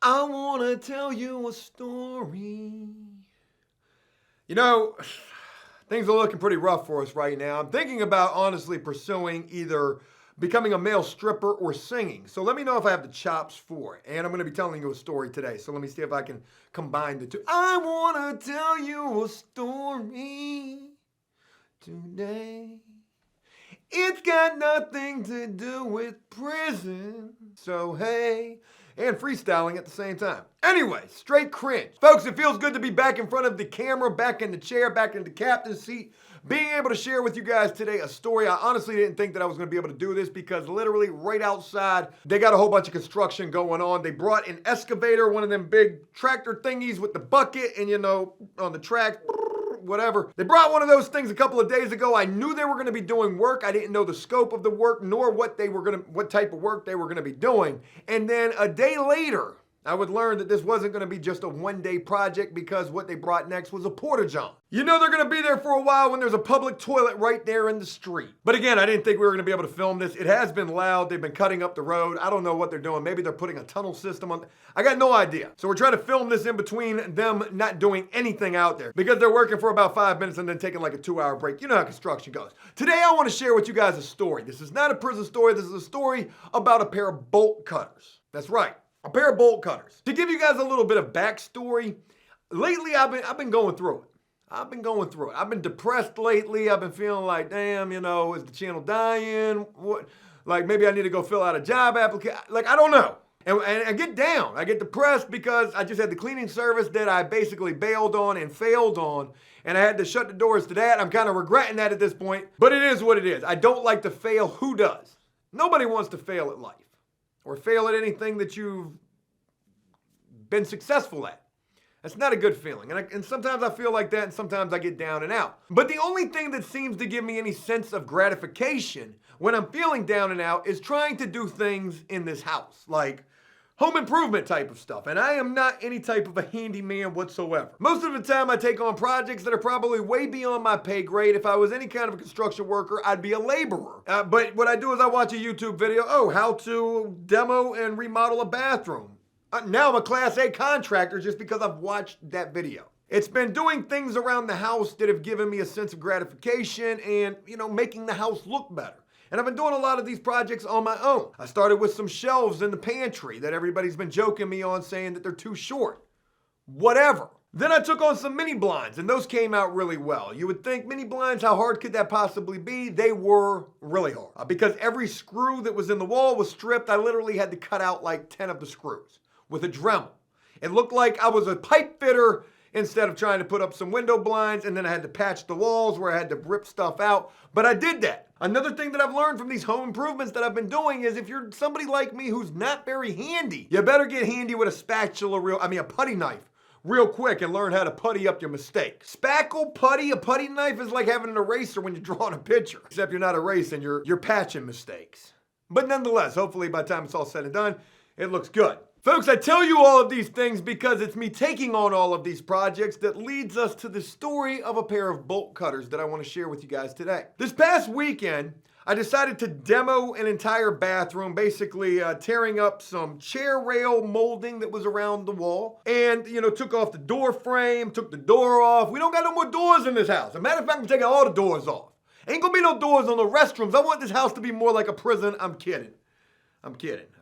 I want to tell you a story. You know, things are looking pretty rough for us right now. I'm thinking about honestly pursuing either becoming a male stripper or singing. So let me know if I have the chops for it. And I'm going to be telling you a story today. So let me see if I can combine the two. I want to tell you a story today. It's got nothing to do with prison. So hey, and freestyling at the same time. Anyway, straight cringe. Folks, it feels good to be back in front of the camera, back in the chair, back in the captain's seat, being able to share with you guys today a story. I honestly didn't think that I was going to be able to do this because literally right outside, they got a whole bunch of construction going on. They brought an excavator, one of them big tractor thingies with the bucket and, you know, on the track, whatever. They brought one of those things a couple of days ago. I knew they were going to be doing work. I didn't know the scope of the work nor what type of work they were going to be doing. And then a day later, I would learn that this wasn't going to be just a one-day project because what they brought next was a porta-john. You know they're going to be there for a while when there's a public toilet right there in the street. But again, I didn't think we were going to be able to film this. It has been loud. They've been cutting up the road. I don't know what they're doing. Maybe they're putting a tunnel system on. I got no idea. So we're trying to film this in between them not doing anything out there because they're working for about 5 minutes and then taking like a 2-hour break. You know how construction goes. Today, I want to share with you guys a story. This is not a prison story. This is a story about a pair of bolt cutters. That's right. A pair of bolt cutters. To give you guys a little bit of backstory, lately I've been going through it. I've been depressed lately. I've been feeling like, damn, you know, is the channel dying? What? Like maybe I need to go fill out a job application. Like, I don't know. And I get down. I get depressed because I just had the cleaning service that I basically bailed on and failed on. And I had to shut the doors to that. I'm kind of regretting that at this point. But it is what it is. I don't like to fail. Who does? Nobody wants to fail at life. Or fail at anything that you've been successful at. That's not a good feeling. And sometimes I feel like that and sometimes I get down and out. But the only thing that seems to give me any sense of gratification when I'm feeling down and out is trying to do things in this house. Like home improvement type of stuff. And I am not any type of a handyman whatsoever. Most of the time I take on projects that are probably way beyond my pay grade. If I was any kind of a construction worker, I'd be a laborer. But what I do is I watch a YouTube video, how to demo and remodel a bathroom. Now I'm a Class A contractor just because I've watched that video. It's been doing things around the house that have given me a sense of gratification and, you know, making the house look better. And I've been doing a lot of these projects on my own. I started with some shelves in the pantry that everybody's been joking me on saying that they're too short. Whatever. Then I took on some mini blinds and those came out really well. You would think mini blinds, how hard could that possibly be? They were really hard because every screw that was in the wall was stripped. I literally had to cut out like 10 of the screws with a Dremel. It looked like I was a pipe fitter instead of trying to put up some window blinds, and then I had to patch the walls where I had to rip stuff out, but I did that. Another thing that I've learned from these home improvements that I've been doing is if you're somebody like me who's not very handy, you better get handy with a spatula, a putty knife real quick and learn how to putty up your mistakes. Spackle, putty, a putty knife is like having an eraser when you're drawing a picture, except you're not erasing, you're patching mistakes. But nonetheless, hopefully by the time it's all said and done, it looks good. Folks, I tell you all of these things because it's me taking on all of these projects that leads us to the story of a pair of bolt cutters that I want to share with you guys today. This past weekend, I decided to demo an entire bathroom, basically tearing up some chair rail molding that was around the wall and, you know, took off the door frame, took the door off. We don't got no more doors in this house. As a matter of fact, I'm taking all the doors off. Ain't gonna be no doors on the restrooms. I want this house to be more like a prison. I'm kidding.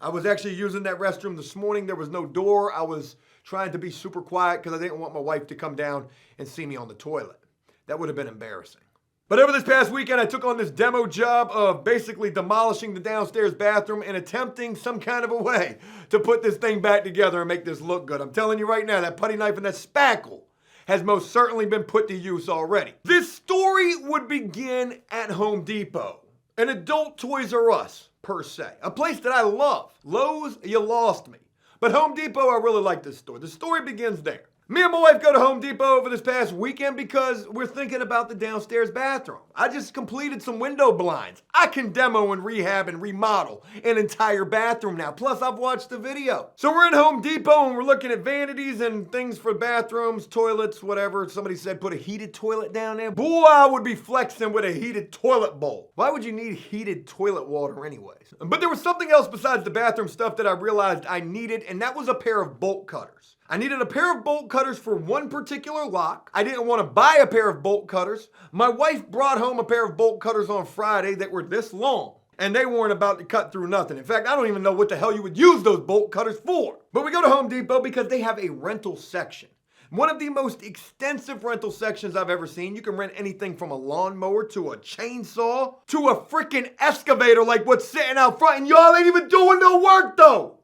I was actually using that restroom this morning. There was no door. I was trying to be super quiet because I didn't want my wife to come down and see me on the toilet. That would have been embarrassing. But over this past weekend, I took on this demo job of basically demolishing the downstairs bathroom and attempting some kind of a way to put this thing back together and make this look good. I'm telling you right now, that putty knife and that spackle has most certainly been put to use already. This story would begin at Home Depot, an adult Toys R Us, per se. A place that I love. Lowe's, you lost me. But Home Depot, I really like this store. The story begins there. Me and my wife go to Home Depot over this past weekend because we're thinking about the downstairs bathroom. I just completed some window blinds. I can demo and rehab and remodel an entire bathroom now. Plus, I've watched the video. So we're in Home Depot and we're looking at vanities and things for bathrooms, toilets, whatever. Somebody said put a heated toilet down there. Boy, I would be flexing with a heated toilet bowl. Why would you need heated toilet water anyways? But there was something else besides the bathroom stuff that I realized I needed, and that was a pair of bolt cutters. I needed a pair of bolt cutters for one particular lock. I didn't want to buy a pair of bolt cutters. My wife brought home a pair of bolt cutters on Friday that were this long, and they weren't about to cut through nothing. In fact, I don't even know what the hell you would use those bolt cutters for. But we go to Home Depot because they have a rental section. One of the most extensive rental sections I've ever seen. You can rent anything from a lawnmower to a chainsaw to a freaking excavator like what's sitting out front, and y'all ain't even doing no work though.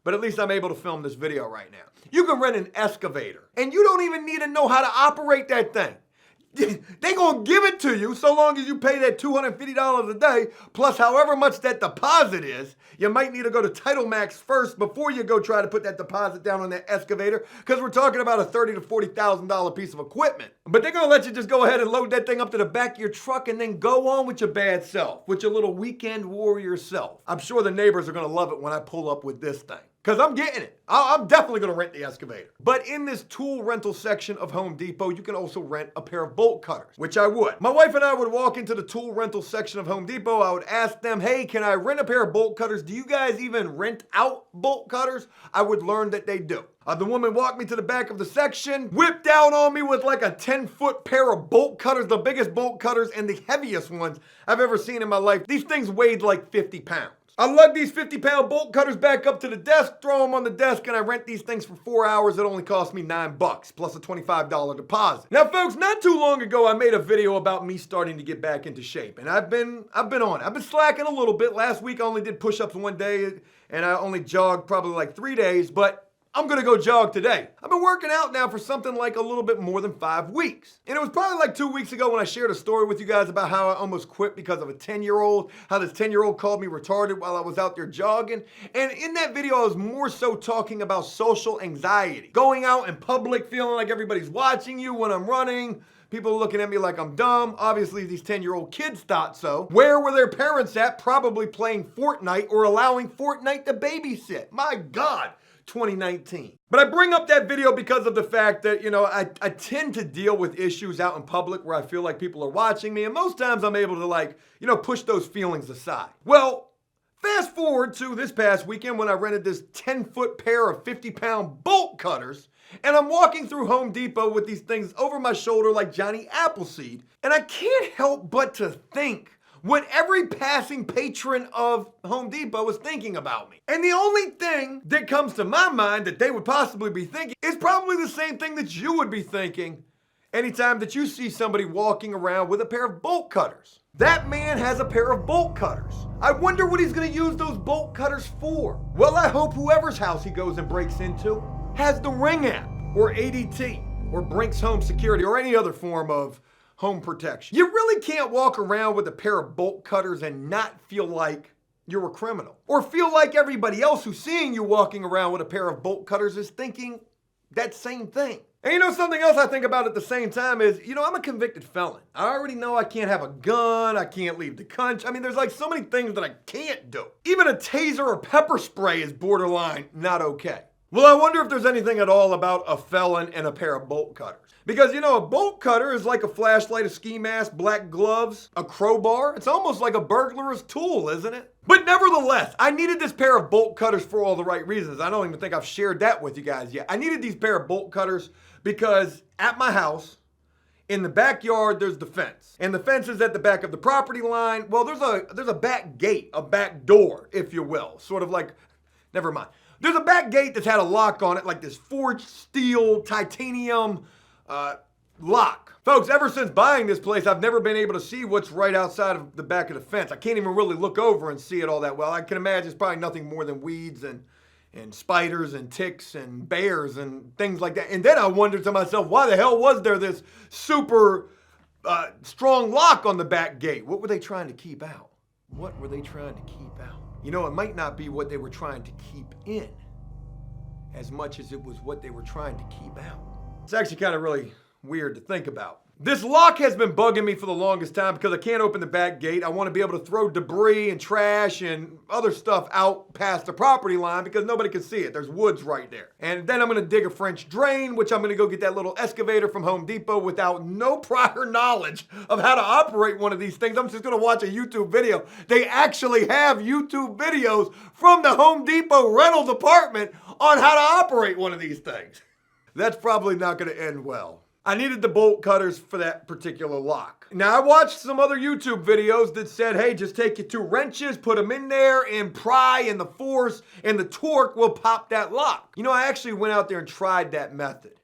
But at least I'm able to film this video right now. You can rent an excavator, and you don't even need to know how to operate that thing. They gonna give it to you so long as you pay that $250 a day, plus however much that deposit is. You might need to go to Title Max first before you go try to put that deposit down on that excavator, because we're talking about a $30,000 to $40,000 piece of equipment. But they're gonna let you just go ahead and load that thing up to the back of your truck and then go on with your bad self, with your little weekend warrior self. I'm sure the neighbors are gonna love it when I pull up with this thing, because I'm getting it. I'm definitely going to rent the excavator. But in this tool rental section of Home Depot, you can also rent a pair of bolt cutters, which I would. My wife and I would walk into the tool rental section of Home Depot. I would ask them, hey, can I rent a pair of bolt cutters? Do you guys even rent out bolt cutters? I would learn that they do. The woman walked me to the back of the section, whipped out on me with like a 10-foot pair of bolt cutters, the biggest bolt cutters and the heaviest ones I've ever seen in my life. These things weighed like 50 pounds. I lug these 50-pound bolt cutters back up to the desk, throw them on the desk, and I rent these things for 4 hours. It only cost me $9 plus a $25 deposit. Now, folks, not too long ago, I made a video about me starting to get back into shape, and I've been on it. I've been slacking a little bit. Last week, I only did push-ups one day, and I only jogged probably like 3 days, but I'm gonna go jog today. I've been working out now for something like a little bit more than 5 weeks. And it was probably like 2 weeks ago when I shared a story with you guys about how I almost quit because of a 10-year-old, how this 10-year-old called me retarded while I was out there jogging. And in that video, I was more so talking about social anxiety. Going out in public, feeling like everybody's watching you when I'm running. People are looking at me like I'm dumb. Obviously, these 10-year-old kids thought so. Where were their parents at? Probably playing Fortnite or allowing Fortnite to babysit. My God. 2019. But I bring up that video because of the fact that, I tend to deal with issues out in public where I feel like people are watching me, and most times I'm able to push those feelings aside. Well, fast forward to this past weekend when I rented this 10-foot pair of 50-pound bolt cutters, and I'm walking through Home Depot with these things over my shoulder like Johnny Appleseed, and I can't help but to think what every passing patron of Home Depot is thinking about me. And the only thing that comes to my mind that they would possibly be thinking is probably the same thing that you would be thinking anytime that you see somebody walking around with a pair of bolt cutters. That man has a pair of bolt cutters. I wonder what he's gonna use those bolt cutters for. Well, I hope whoever's house he goes and breaks into has the Ring app, or ADT, or Brink's Home Security, or any other form of home protection. You really can't walk around with a pair of bolt cutters and not feel like you're a criminal. Or feel like everybody else who's seeing you walking around with a pair of bolt cutters is thinking that same thing. And something else I think about at the same time is, I'm a convicted felon. I already know I can't have a gun, I can't leave the country. I mean, there's like so many things that I can't do. Even a taser or pepper spray is borderline not okay. Well, I wonder if there's anything at all about a felon and a pair of bolt cutters. Because, a bolt cutter is like a flashlight, a ski mask, black gloves, a crowbar. It's almost like a burglar's tool, isn't it? But nevertheless, I needed this pair of bolt cutters for all the right reasons. I don't even think I've shared that with you guys yet. I needed these pair of bolt cutters because at my house, in the backyard, there's the fence. And the fence is at the back of the property line. Well, there's a back gate, a back door, if you will. Sort of like, never mind. There's a back gate that's had a lock on it, like this forged steel, titanium, lock. Folks, ever since buying this place, I've never been able to see what's right outside of the back of the fence. I can't even really look over and see it all that well. I can imagine it's probably nothing more than weeds and spiders and ticks and bears and things like that. And then I wondered to myself, why the hell was there this super strong lock on the back gate? What were they trying to keep out? What were they trying to keep out? It might not be what they were trying to keep in. as much as it was what they were trying to keep out. It's actually kind of really weird to think about. This lock has been bugging me for the longest time because I can't open the back gate. I want to be able to throw debris and trash and other stuff out past the property line because nobody can see it. There's woods right there. And then I'm going to dig a French drain, which I'm going to go get that little excavator from Home Depot without no prior knowledge of how to operate one of these things. I'm just going to watch a YouTube video. They actually have YouTube videos from the Home Depot rental department on how to operate one of these things. That's probably not going to end well. I needed the bolt cutters for that particular lock. Now, I watched some other YouTube videos that said, hey, just take your 2 wrenches, put them in there, and pry, and the force and the torque will pop that lock. You know, I actually went out there and tried that method.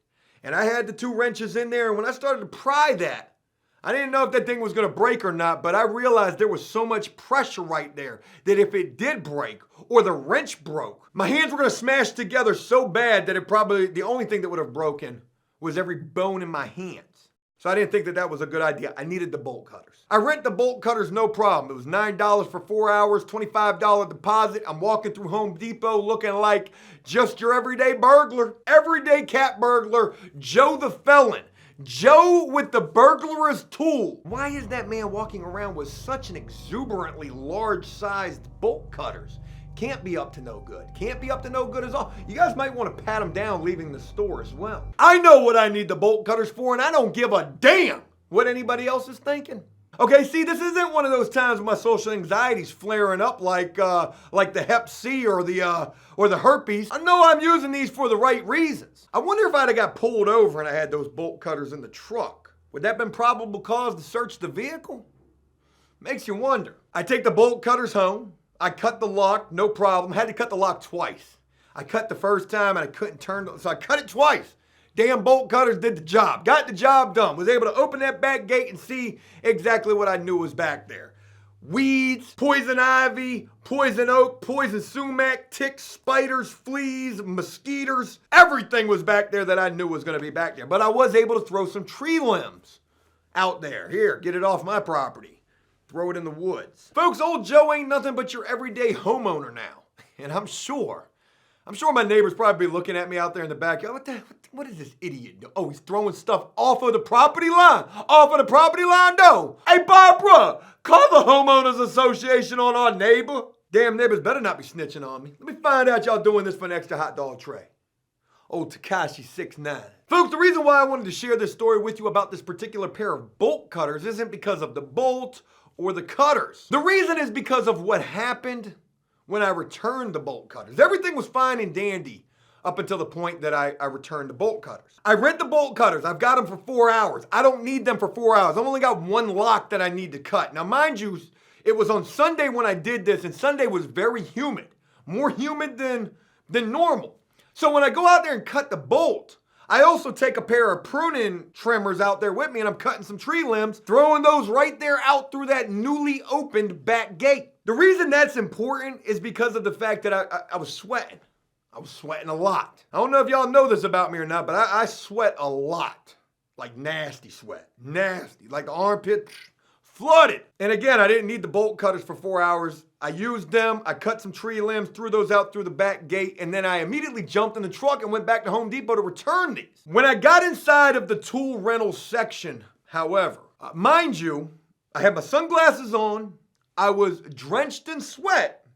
And I had the 2 wrenches in there, and when I started to pry that, I didn't know if that thing was going to break or not, but I realized there was so much pressure right there that if it did break or the wrench broke, my hands were going to smash together so bad that the only thing that would have broken was every bone in my hands. So I didn't think that was a good idea. I needed the bolt cutters. I rent the bolt cutters, no problem. It was $9 for 4 hours, $25 deposit. I'm walking through Home Depot looking like just your everyday burglar, everyday cat burglar, Joe the felon. Joe with the burglar's tool. Why is that man walking around with such an exuberantly large-sized bolt cutters? Can't be up to no good. Can't be up to no good at all. You guys might want to pat him down leaving the store as well. I know what I need the bolt cutters for, and I don't give a damn what anybody else is thinking. Okay, see, this isn't one of those times when my social anxiety's flaring up like the Hep C or the herpes. I know I'm using these for the right reasons. I wonder if I'd have got pulled over and I had those bolt cutters in the truck. Would that have been probable cause to search the vehicle? Makes you wonder. I take the bolt cutters home. I cut the lock, no problem. Had to cut the lock twice. I cut the first time and I couldn't turn, so I cut it twice. Damn bolt cutters did the job. Got the job done. Was able to open that back gate and see exactly what I knew was back there. Weeds, poison ivy, poison oak, poison sumac, ticks, spiders, fleas, mosquitoes. Everything was back there that I knew was going to be back there. But I was able to throw some tree limbs out there. Here, get it off my property. Throw it in the woods. Folks, old Joe ain't nothing but your everyday homeowner now. And I'm sure my neighbors probably be looking at me out there in the backyard. What is this idiot doing? Oh, he's throwing stuff off of the property line. Off of the property line, no. Hey, Barbara, call the homeowners association on our neighbor. Damn neighbors better not be snitching on me. Let me find out y'all doing this for an extra hot dog tray. Old Takashi 6'9". Folks, the reason why I wanted to share this story with you about this particular pair of bolt cutters isn't because of the bolt or the cutters. The reason is because of what happened when I returned the bolt cutters. Everything was fine and dandy up until the point that I returned the bolt cutters. I rent the bolt cutters. I've got them for 4 hours. I don't need them for 4 hours. I've only got 1 lock that I need to cut. Now, mind you, it was on Sunday when I did this, and Sunday was very humid. More humid than normal. So when I go out there and cut the bolt, I also take a pair of pruning trimmers out there with me, and I'm cutting some tree limbs, throwing those right there out through that newly opened back gate. The reason that's important is because of the fact that I was sweating. I was sweating a lot. I don't know if y'all know this about me or not, but I sweat a lot. Like nasty sweat. Nasty. Like the armpit flooded. And again, I didn't need the bolt cutters for 4 hours. I used them. I cut some tree limbs, threw those out through the back gate, and then I immediately jumped in the truck and went back to Home Depot to return these. When I got inside of the tool rental section, however, mind you, I had my sunglasses on, I was drenched in sweat,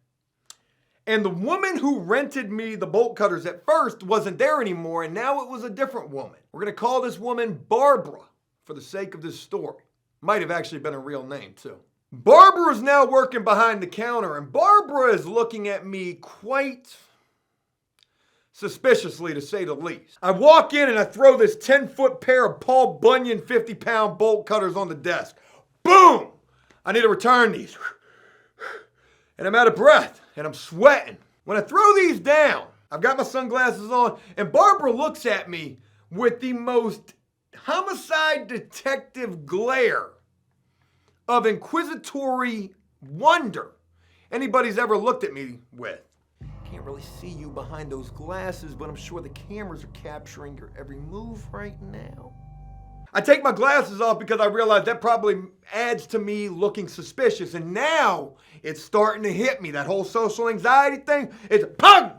and the woman who rented me the bolt cutters at first wasn't there anymore, and now it was a different woman. We're going to call this woman Barbara for the sake of this story. Might have actually been a real name, too. Barbara is now working behind the counter, and Barbara is looking at me quite suspiciously, to say the least. I walk in and I throw this 10-foot pair of Paul Bunyan 50-pound bolt cutters on the desk. Boom! I need to return these. And I'm out of breath, and I'm sweating. When I throw these down, I've got my sunglasses on, and Barbara looks at me with the most homicide detective glare of inquisitory wonder anybody's ever looked at me with. Can't really see you behind those glasses, but I'm sure the cameras are capturing your every move right now. I take my glasses off because I realize that probably adds to me looking suspicious, and now it's starting to hit me. That whole social anxiety thing, it's pung!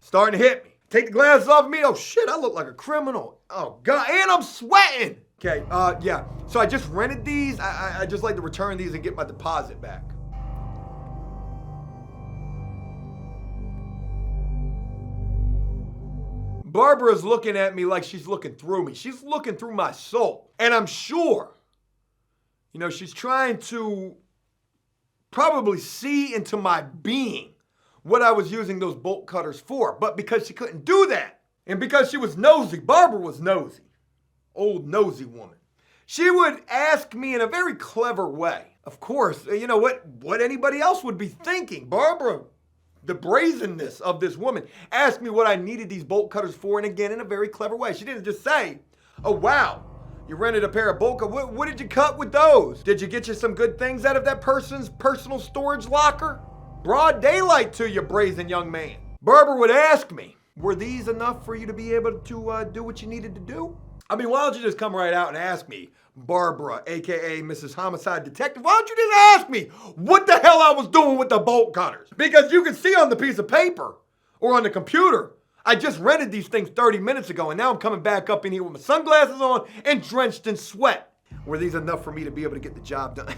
Starting to hit me. take the glasses off of me. Oh shit, I look like a criminal. Oh God, and I'm sweating. Okay, yeah. So I just rented these. I just like to return these and get my deposit back. Barbara's looking at me like she's looking through me. She's looking through my soul. And I'm sure, she's trying to probably see into my being what I was using those bolt cutters for. But because she couldn't do that, and because she was nosy, Barbara was nosy. Old nosy woman. She would ask me in a very clever way. Of course, what anybody else would be thinking. Barbara, the brazenness of this woman, asked me what I needed these bolt cutters for, and again, in a very clever way. She didn't just say, oh wow, you rented a pair of bolt cutters. What did you cut with those? Did you get you some good things out of that person's personal storage locker? Broad daylight to you, brazen young man. Barbara would ask me, were these enough for you to be able to do what you needed to do? I mean, why don't you just come right out and ask me, Barbara, aka Mrs. Homicide Detective, why don't you just ask me what the hell I was doing with the bolt cutters? Because you can see on the piece of paper or on the computer, I just rented these things 30 minutes ago, and now I'm coming back up in here with my sunglasses on and drenched in sweat. Were these enough for me to be able to get the job done?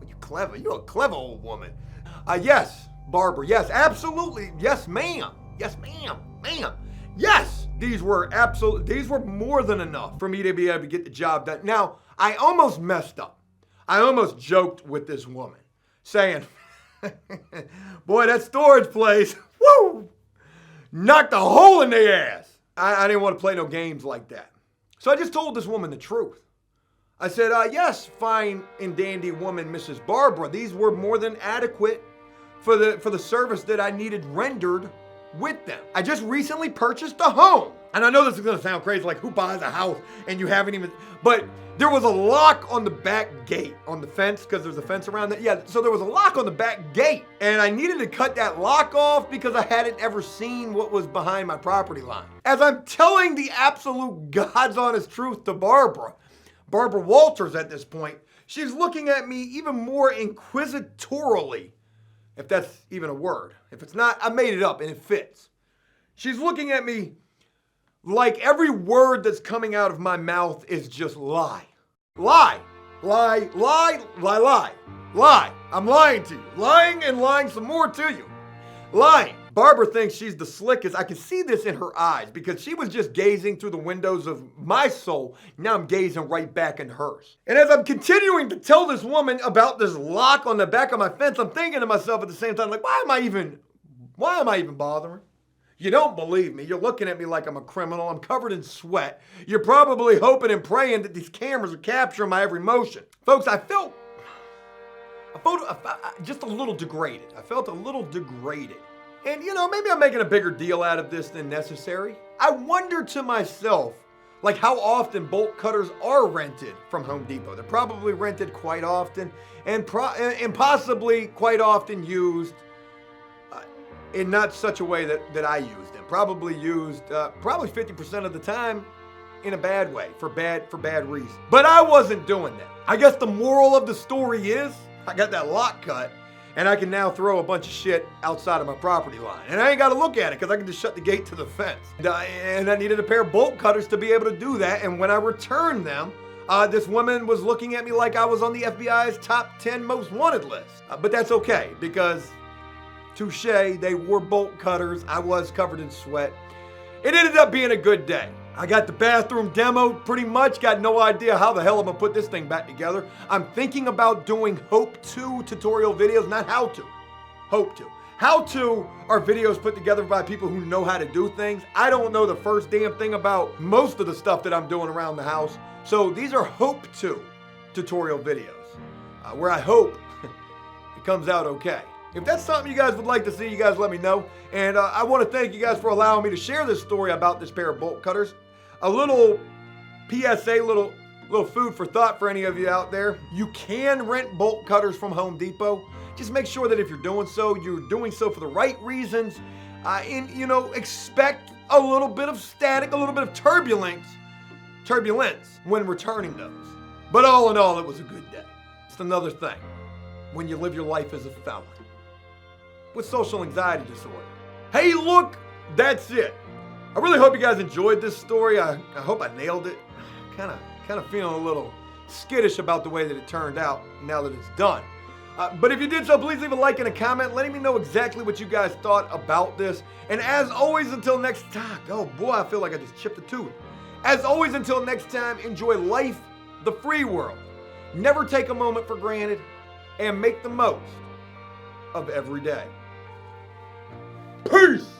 You're clever. You're a clever old woman. Yes, Barbara. Yes, absolutely. Yes, ma'am. Yes, ma'am. Ma'am. Yes, these were more than enough for me to be able to get the job done. Now, I almost messed up. I almost joked with this woman, saying, boy, that storage place, woo, knocked a hole in their ass. I didn't want to play no games like that. So I just told this woman the truth. I said, yes, fine and dandy woman, Mrs. Barbara, these were more than adequate for the service that I needed rendered with them. I just recently purchased a home. And I know this is gonna sound crazy, like who buys a house and you haven't even, but there was a lock on the back gate, on the fence, because there's a fence around that. Yeah, so there was a lock on the back gate. And I needed to cut that lock off because I hadn't ever seen what was behind my property line. As I'm telling the absolute God's honest truth to Barbara Walters at this point, she's looking at me even more inquisitorily, if that's even a word. If it's not, I made it up and it fits. She's looking at me like every word that's coming out of my mouth is just lie. Lie. Lie, lie, lie, lie. Lie. I'm lying to you. Lying and lying some more to you. Lying. Barbara thinks she's the slickest. I can see this in her eyes because she was just gazing through the windows of my soul. Now I'm gazing right back in hers. And as I'm continuing to tell this woman about this lock on the back of my fence, I'm thinking to myself at the same time, like, why am I even bothering? You don't believe me. You're looking at me like I'm a criminal. I'm covered in sweat. You're probably hoping and praying that these cameras are capturing my every motion. Folks, I felt just a little degraded. I felt a little degraded. And maybe I'm making a bigger deal out of this than necessary. I wonder to myself, like how often bolt cutters are rented from Home Depot. They're probably rented quite often and possibly quite often used in not such a way that I used them. Probably used probably 50% of the time in a bad way, for bad reasons. But I wasn't doing that. I guess the moral of the story is I got that lock cut, and I can now throw a bunch of shit outside of my property line. And I ain't got to look at it because I can just shut the gate to the fence. And I needed a pair of bolt cutters to be able to do that. And when I returned them, this woman was looking at me like I was on the FBI's top 10 most wanted list. But that's okay because, touche, they were bolt cutters. I was covered in sweat. It ended up being a good day. I got the bathroom demoed pretty much, got no idea how the hell I'm gonna put this thing back together. I'm thinking about doing Hope To tutorial videos, not how to. Hope To. How to are videos put together by people who know how to do things. I don't know the first damn thing about most of the stuff that I'm doing around the house. So these are Hope To tutorial videos, where I hope it comes out okay. If that's something you guys would like to see, you guys let me know. And I want to thank you guys for allowing me to share this story about this pair of bolt cutters. A little PSA, little food for thought for any of you out there. You can rent bolt cutters from Home Depot. Just make sure that if you're doing so for the right reasons. And expect a little bit of static, a little bit of turbulence when returning those. But all in all, it was a good day. It's another thing when you live your life as a felon with social anxiety disorder. Hey, look, that's it. I really hope you guys enjoyed this story. I hope I nailed it. Kind of feeling a little skittish about the way that it turned out now that it's done. But if you did so, please leave a like and a comment letting me know exactly what you guys thought about this. And as always, until next time, oh boy, I feel like I just chipped a tooth. As always, until next time, enjoy life, the free world. Never take a moment for granted and make the most of every day. Peace!